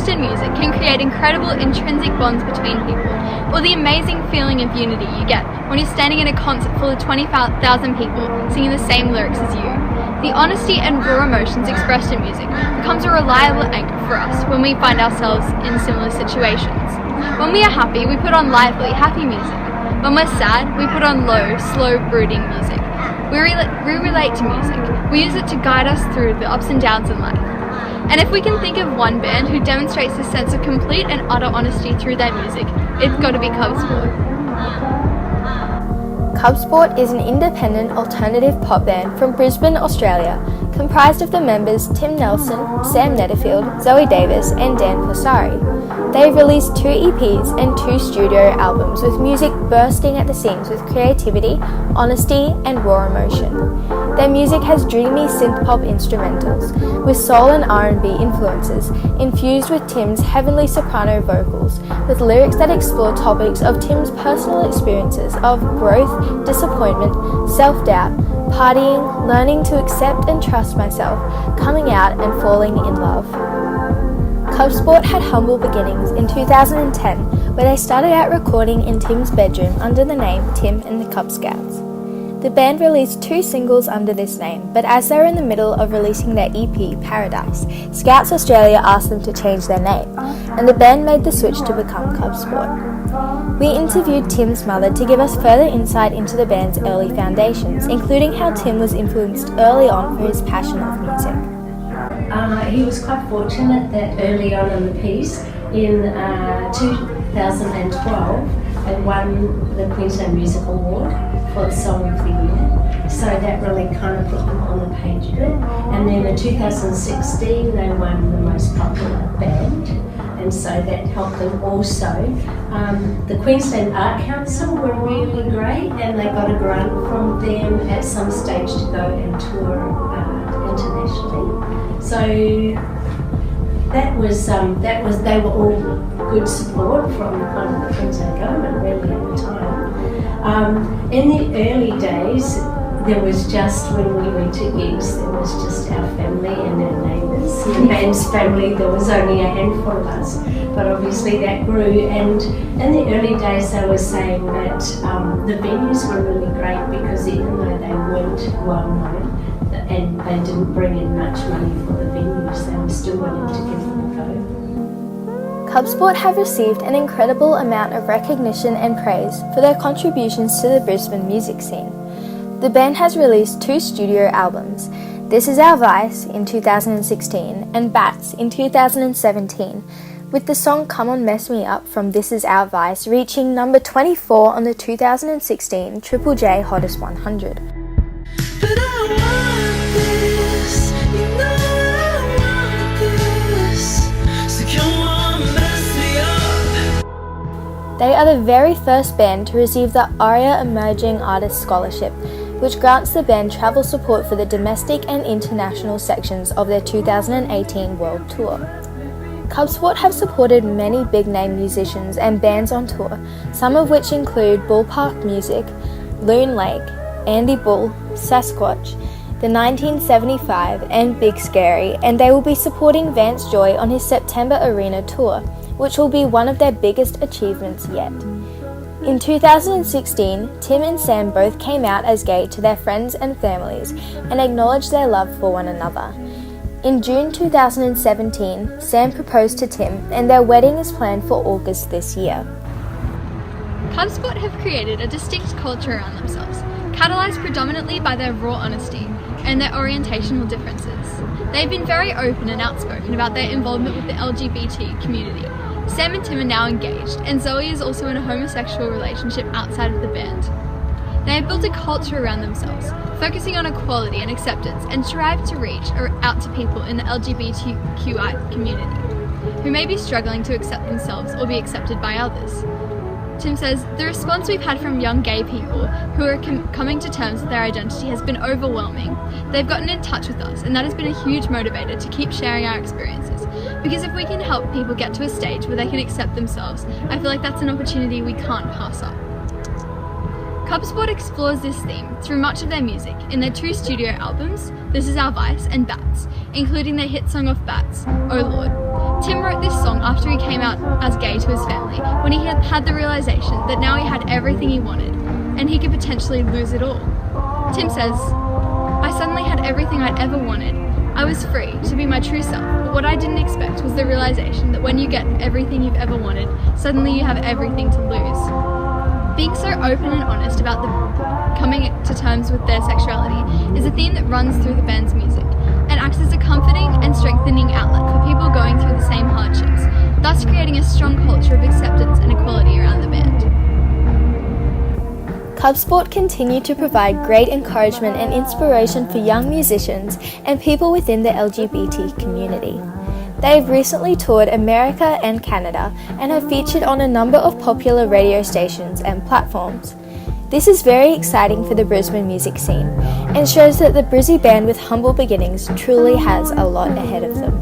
interest in music can create incredible intrinsic bonds between people, or the amazing feeling of unity you get when you're standing in a concert full of 20,000 people singing the same lyrics as you. The honesty and raw emotions expressed in music becomes a reliable anchor for us when we find ourselves in similar situations. When we are happy, we put on lively, happy music. When we're sad, we put on low, slow, brooding music. We relate to music. We use it to guide us through the ups and downs in life. And if we can think of one band who demonstrates this sense of complete and utter honesty through their music, it's got to be Cub Sport. Cub Sport is an independent alternative pop band from Brisbane, Australia, comprised of the members Tim Nelson, Sam Netterfield, Zoe Davis and Dan Posari. They've released 2 EPs and 2 studio albums with music bursting at the seams with creativity, honesty and raw emotion. Their music has dreamy synth-pop instrumentals with soul and R&B influences infused with Tim's heavenly soprano vocals, with lyrics that explore topics of Tim's personal experiences of growth, disappointment, self-doubt, partying, learning to accept and trust myself, coming out and falling in love. Cub Sport had humble beginnings in 2010, where they started out recording in Tim's bedroom under the name Tim and the Cub Scouts. The band released 2 singles under this name, but as they were in the middle of releasing their EP, Paradise, Scouts Australia asked them to change their name, and the band made the switch to become Cub Sport. We interviewed Tim's mother to give us further insight into the band's early foundations, including how Tim was influenced early on for his passion of music. He was quite fortunate that early on in the piece, in 2012, they won the Queensland Music Award for the Song of the Year. So that really kind of put them on the page a bit. And then in 2016, they won the most popular band. And so that helped them also. The Queensland Art Council were really great, and they got a grant from them at some stage to go and tour internationally. So they were all good support from kind of the Queensland government really at the time. In the early days, there was just, when we went to gigs, there was just our family and our neighbours. In the band's family, there was only a handful of us, but obviously that grew. And in the early days, they were saying that the venues were really great because even though they weren't well known and they didn't bring in much money for the venues, they were still willing to give them a go. Cub Sport have received an incredible amount of recognition and praise for their contributions to the Brisbane music scene. The band has released 2 studio albums, This Is Our Vice in 2016 and Bats in 2017, with the song Come On Mess Me Up from This Is Our Vice reaching number 24 on the 2016 Triple J Hottest 100. But I want this, you know I want this, so come on, mess me up. They are the very first band to receive the ARIA Emerging Artist Scholarship, which grants the band travel support for the domestic and international sections of their 2018 World Tour. Cub Sport have supported many big-name musicians and bands on tour, some of which include Ballpark Music, Loon Lake, Andy Bull, Sasquatch, the 1975 and Big Scary, and they will be supporting Vance Joy on his September Arena tour, which will be one of their biggest achievements yet. In 2016, Tim and Sam both came out as gay to their friends and families and acknowledged their love for one another. In June 2017, Sam proposed to Tim and their wedding is planned for August this year. Cub Sport have created a distinct culture around themselves, catalysed predominantly by their raw honesty and their orientational differences. They've been very open and outspoken about their involvement with the LGBT community. Sam and Tim are now engaged, and Zoe is also in a homosexual relationship outside of the band. They have built a culture around themselves, focusing on equality and acceptance, and strive to reach out to people in the LGBTQI community who may be struggling to accept themselves or be accepted by others. Tim says, "The response we've had from young gay people who are coming to terms with their identity has been overwhelming. They've gotten in touch with us, and that has been a huge motivator to keep sharing our experiences. Because if we can help people get to a stage where they can accept themselves, I feel like that's an opportunity we can't pass up." Cub Sport explores this theme through much of their music in their 2 studio albums, This Is Our Vice and Bats, including their hit song off Bats, Oh Lord. Tim wrote this song after he came out as gay to his family, when he had the realization that now he had everything he wanted, and he could potentially lose it all. Tim says, "I suddenly had everything I'd ever wanted. I was free to be my true self, but what I didn't expect was the realization that when you get everything you've ever wanted, suddenly you have everything to lose." Being so open and honest about coming to terms with their sexuality is a theme that runs through the band's music and acts as a comforting and strengthening outlet for people going through the same hardships, thus creating a strong culture of acceptance and equality around the band. Cub Sport continue to provide great encouragement and inspiration for young musicians and people within the LGBT community. They have recently toured America and Canada and have featured on a number of popular radio stations and platforms. This is very exciting for the Brisbane music scene and shows that the Brizzy band with humble beginnings truly has a lot ahead of them.